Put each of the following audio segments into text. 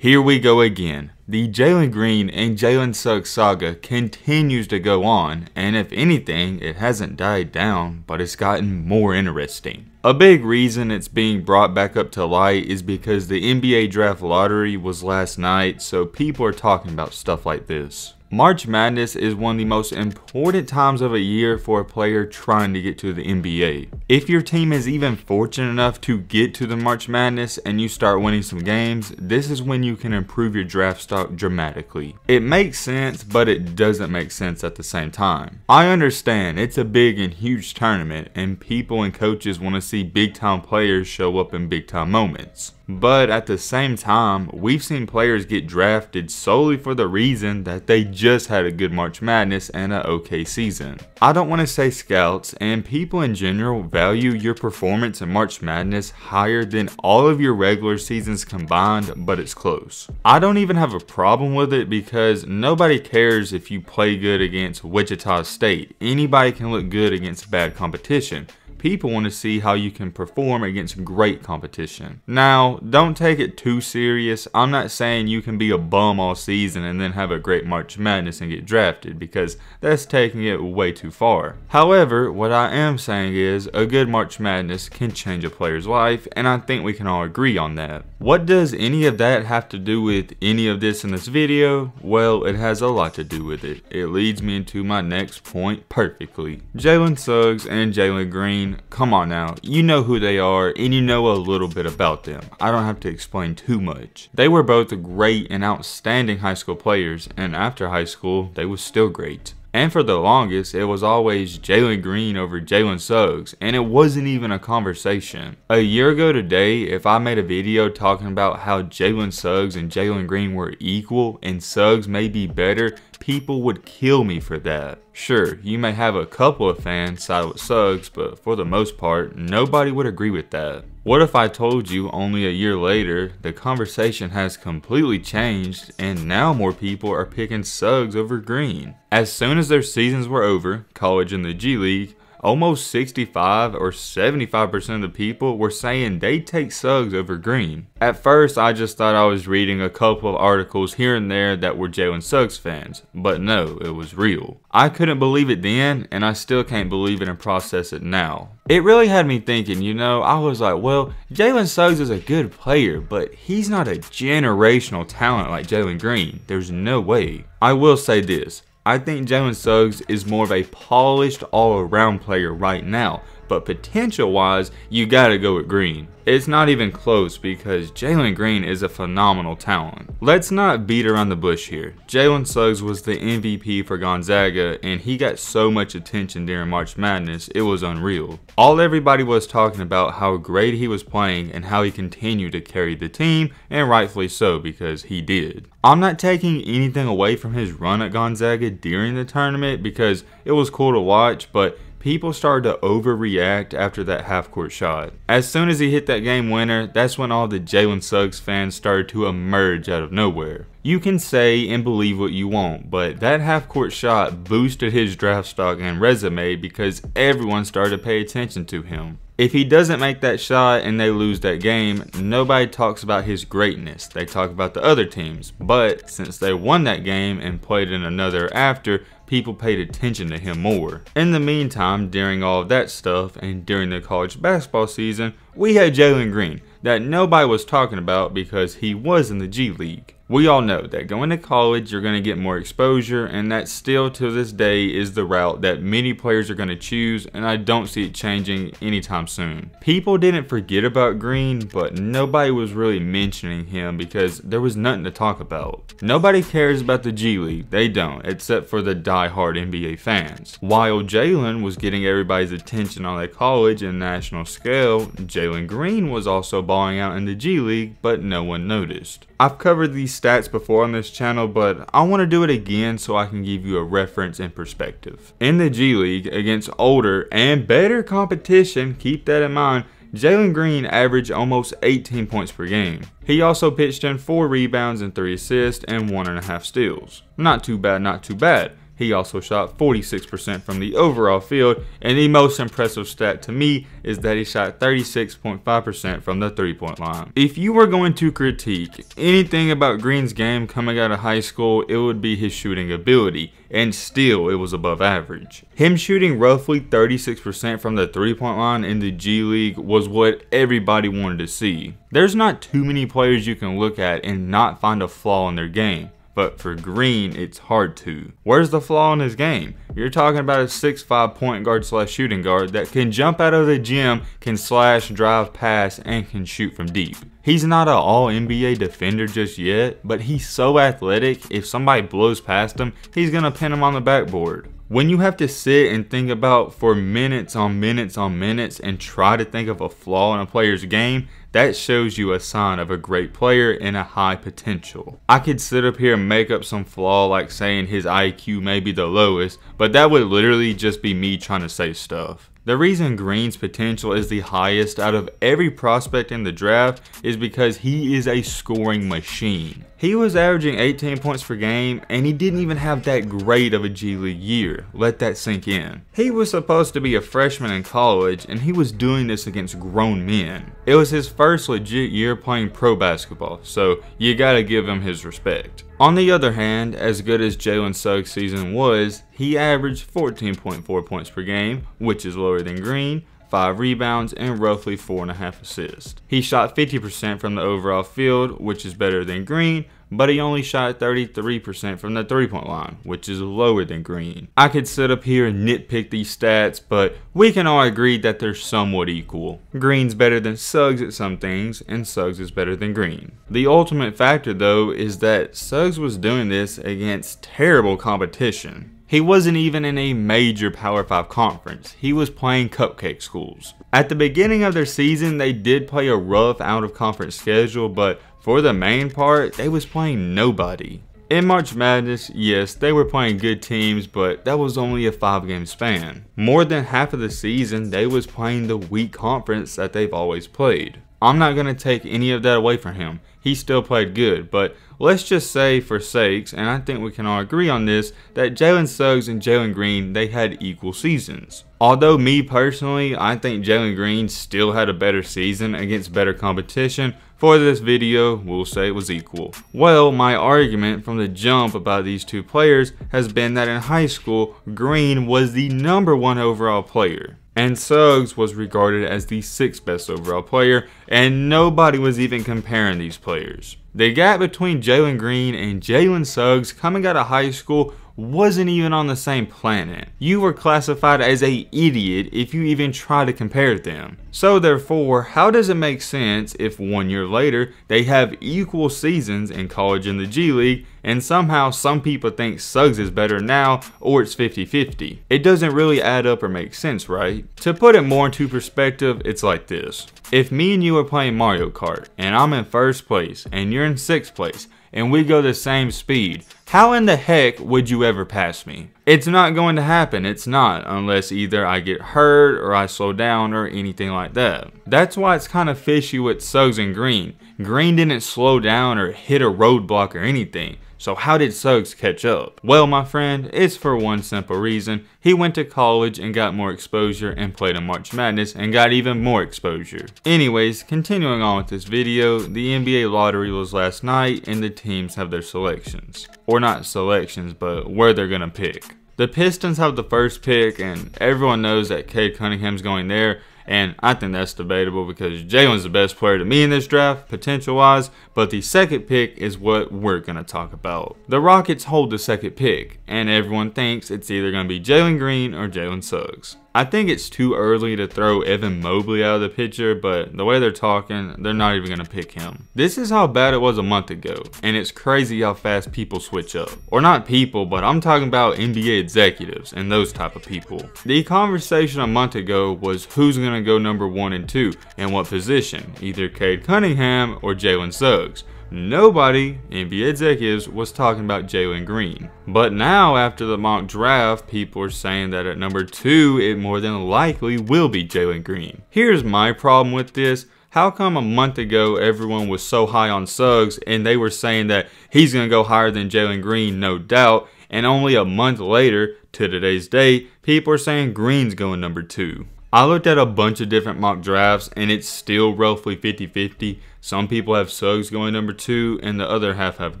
Here we go again. The Jalen Green and Jalen Suggs saga continues to go on, and if anything, it hasn't died down, but it's gotten more interesting. A big reason it's being brought back up to light is because the NBA draft lottery was last night, so people are talking about stuff like this. March Madness is one of the most important times of a year for a player trying to get to the NBA. If your team is even fortunate enough to get to the March Madness and you start winning some games, this is when you can improve your draft stock dramatically. It makes sense, but it doesn't make sense at the same time. I understand it's a big and huge tournament and people and coaches want to see big time players show up in big time moments. But at the same time, we've seen players get drafted solely for the reason that they just had a good March Madness and an okay season. I don't want to say scouts and people in general value your performance in March Madness higher than all of your regular seasons combined, but it's close. I don't even have a problem with it because nobody cares if you play good against Wichita State. Anybody can look good against bad competition. People want to see how you can perform against great competition. Now, don't take it too serious. I'm not saying you can be a bum all season and then have a great March Madness and get drafted, because that's taking it way too far. However, what I am saying is a good March Madness can change a player's life, and I think we can all agree on that. What does any of that have to do with any of this in this video? Well, it has a lot to do with it. It leads me into my next point perfectly. Jalen Suggs and Jalen Green, come on now, you know who they are and you know a little bit about them. I don't have to explain too much. They were both great and outstanding high school players, and after high school, they were still great. And for the longest, it was always Jalen Green over Jalen Suggs, and it wasn't even a conversation. A year ago today, if I made a video talking about how Jalen Suggs and Jalen Green were equal and Suggs may be better, people would kill me for that. Sure, you may have a couple of fans side with Suggs, but for the most part, nobody would agree with that. What if I told you only a year later, the conversation has completely changed and now more people are picking Suggs over Green? As soon as their seasons were over, college and the G League, almost 65 or 75% of the people were saying they'd take Suggs over Green. At first, I just thought I was reading a couple of articles here and there that were Jalen Suggs fans, but no, it was real. I couldn't believe it then, and I still can't believe it and process it now. It really had me thinking, you know, I was like, well, Jalen Suggs is a good player, but he's not a generational talent like Jalen Green. There's no way. I will say this. I think Jalen Suggs is more of a polished all-around player right now, but potential-wise, you gotta go with Green. It's not even close because Jalen Green is a phenomenal talent. Let's not beat around the bush here. Jalen Suggs was the MVP for Gonzaga and he got so much attention during March Madness, it was unreal. All everybody was talking about how great he was playing and how he continued to carry the team, and rightfully so because he did. I'm not taking anything away from his run at Gonzaga during the tournament because it was cool to watch, but people started to overreact after that half-court shot. As soon as he hit that game winner, that's when all the Jalen Suggs fans started to emerge out of nowhere. You can say and believe what you want, but that half-court shot boosted his draft stock and resume because everyone started to pay attention to him. If he doesn't make that shot and they lose that game, nobody talks about his greatness. They talk about the other teams. But since they won that game and played in another after, people paid attention to him more. In the meantime, during all of that stuff and during the college basketball season, we had Jalen Green that nobody was talking about because he was in the G League. We all know that going to college, you're going to get more exposure, and that still to this day is the route that many players are going to choose, and I don't see it changing anytime soon. People didn't forget about Green, but nobody was really mentioning him because there was nothing to talk about. Nobody cares about the G League, they don't, except for the die-hard NBA fans. While Jalen was getting everybody's attention on the college and national scale, Jalen Green was also balling out in the G League, but no one noticed. I've covered these stats before on this channel, but I want to do it again so I can give you a reference and perspective. In the G League, against older and better competition, keep that in mind, Jalen Green averaged almost 18 points per game. He also pitched in 4 rebounds and 3 assists and 1.5 steals. Not too bad, not too bad. He also shot 46% from the overall field, and the most impressive stat to me is that he shot 36.5% from the three-point line. If you were going to critique anything about Green's game coming out of high school, it would be his shooting ability, and still it was above average. Him shooting roughly 36% from the three-point line in the G League was what everybody wanted to see. There's not too many players you can look at and not find a flaw in their game. But for Green, it's hard to. Where's the flaw in his game? You're talking about a 6'5" point guard slash shooting guard that can jump out of the gym, can slash, drive, pass, and can shoot from deep. He's not an all-NBA defender just yet, but he's so athletic, if somebody blows past him, he's gonna pin him on the backboard. When you have to sit and think about for minutes on minutes on minutes and try to think of a flaw in a player's game, that shows you a sign of a great player and a high potential. I could sit up here and make up some flaw like saying his IQ may be the lowest, but that would literally just be me trying to say stuff. The reason Green's potential is the highest out of every prospect in the draft is because he is a scoring machine. He was averaging 18 points per game, and he didn't even have that great of a G League year. Let that sink in. He was supposed to be a freshman in college, and he was doing this against grown men. It was his first legit year playing pro basketball, so you gotta give him his respect. On the other hand, as good as Jalen Suggs' season was, he averaged 14.4 points per game, which is lower than Green, 5 rebounds, and roughly 4.5 assists. He shot 50% from the overall field, which is better than Green, but he only shot 33% from the three-point line, which is lower than Green. I could sit up here and nitpick these stats, but we can all agree that they're somewhat equal. Green's better than Suggs at some things, and Suggs is better than Green. The ultimate factor, though, is that Suggs was doing this against terrible competition. He wasn't even in a major Power 5 conference. He was playing cupcake schools. At the beginning of their season, they did play a rough out-of-conference schedule, but for the main part, they was playing nobody. In March Madness, yes, they were playing good teams, but that was only a 5-game span. More than half of the season, they was playing the weak conference that they've always played. I'm not going to take any of that away from him. He still played good, but let's just say for sakes, and I think we can all agree on this, that Jalen Suggs and Jalen Green, they had equal seasons. Although me personally, I think Jalen Green still had a better season against better competition, for this video, we'll say it was equal. Well, my argument from the jump about these two players has been that in high school, Green was the #1 overall player, and Suggs was regarded as the 6th best overall player, and nobody was even comparing these players. The gap between Jalen Green and Jalen Suggs coming out of high school wasn't even on the same planet. You were classified as an idiot if you even try to compare them. So therefore, how does it make sense if 1 year later they have equal seasons in college and the G League, and somehow some people think Suggs is better now, or it's 50-50? It doesn't really add up or make sense, right? To put it more into perspective, it's like this. If me and you are playing Mario Kart, and I'm in 1st place, and you're in 6th place, and we go the same speed, how in the heck would you ever pass me? It's not going to happen. It's not, unless either I get hurt or I slow down or anything like that. That's why it's kind of fishy with Suggs and Green. Green didn't slow down or hit a roadblock or anything. So how did Suggs catch up? Well, my friend, it's for one simple reason. He went to college and got more exposure and played in March Madness and got even more exposure. Anyways, continuing on with this video, the NBA lottery was last night and the teams have their selections. Or not selections, but where they're gonna pick. The Pistons have the 1st pick, and everyone knows that Cade Cunningham's going there. And I think that's debatable because Jalen's the best player to me in this draft, potential-wise, but the 2nd pick is what we're going to talk about. The Rockets hold the 2nd pick, and everyone thinks it's either going to be Jalen Green or Jalen Suggs. I think it's too early to throw Evan Mobley out of the picture, but the way they're talking, they're not even going to pick him. This is how bad it was a month ago, and it's crazy how fast people switch up. Or not people, but I'm talking about NBA executives and those type of people. The conversation a month ago was who's going to go #1 and 2 and what position, either Cade Cunningham or Jalen Suggs. Nobody, NBA executives, was talking about Jalen Green. But now, after the mock draft, people are saying that at #2, it more than likely will be Jalen Green. Here's my problem with this. How come a month ago everyone was so high on Suggs and they were saying that he's going to go higher than Jalen Green, no doubt, and only a month later, to today's date, people are saying Green's going number 2. I looked at a bunch of different mock drafts and it's still roughly 50-50. Some people have Suggs going number 2 and the other half have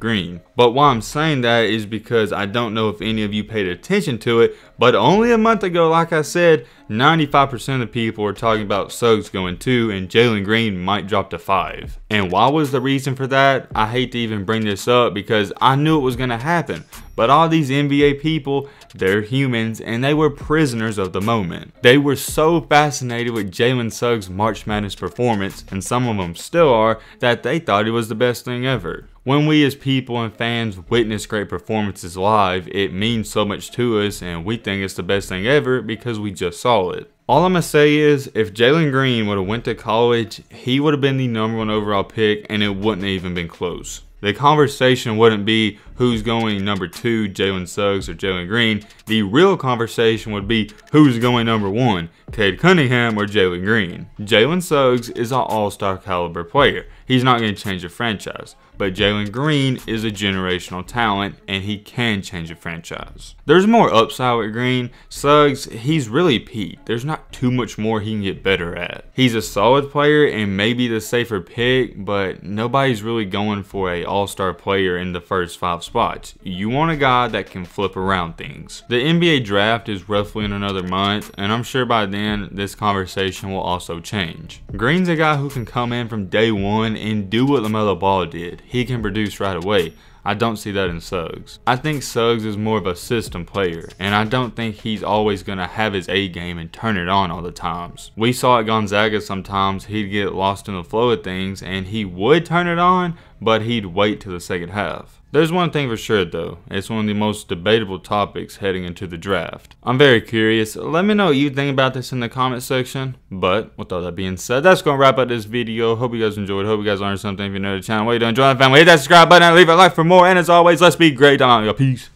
Green. But why I'm saying that is because I don't know if any of you paid attention to it, but only a month ago, like I said, 95% of the people were talking about Suggs going 2 and Jalen Green might drop to 5. And why was the reason for that? I hate to even bring this up because I knew it was going to happen. But all these NBA people, they're humans and they were prisoners of the moment. They were so fascinated with Jalen Suggs' March Madness performance, and some of them still are, that they thought it was the best thing ever. When we as people and fans witness great performances live, it means so much to us and we think it's the best thing ever because we just saw it. All I'm going to say is, if Jalen Green would have went to college, he would have been the number 1 overall pick and it wouldn't have even been close. The conversation wouldn't be who's going number 2, Jalen Suggs or Jalen Green. The real conversation would be who's going number 1, Cade Cunningham or Jalen Green. Jalen Suggs is an all-star caliber player. He's not going to change a franchise. But Jalen Green is a generational talent and he can change a franchise. There's more upside with Green. Suggs, he's really peaked. There's not too much more he can get better at. He's a solid player and maybe the safer pick, but nobody's really going for a all-star player in the first 5 spots. You want a guy that can flip around things. The NBA draft is roughly in another month and I'm sure by then this conversation will also change. Green's a guy who can come in from day 1 and do what LaMelo Ball did. He can produce right away. I don't see that in Suggs. I think Suggs is more of a system player, and I don't think he's always going to have his A game and turn it on all the times. We saw at Gonzaga sometimes he'd get lost in the flow of things and he would turn it on, but he'd wait till the second half. There's one thing for sure though, it's one of the most debatable topics heading into the draft. I'm very curious, let me know what you think about this in the comment section. But with all that being said, that's going to wrap up this video. Hope you guys enjoyed, hope you guys learned something. If you're new to the channel, what are you doing? Join the family, hit that subscribe button and leave a like for more. And as always, let's be great. I'm out, y'all. Peace.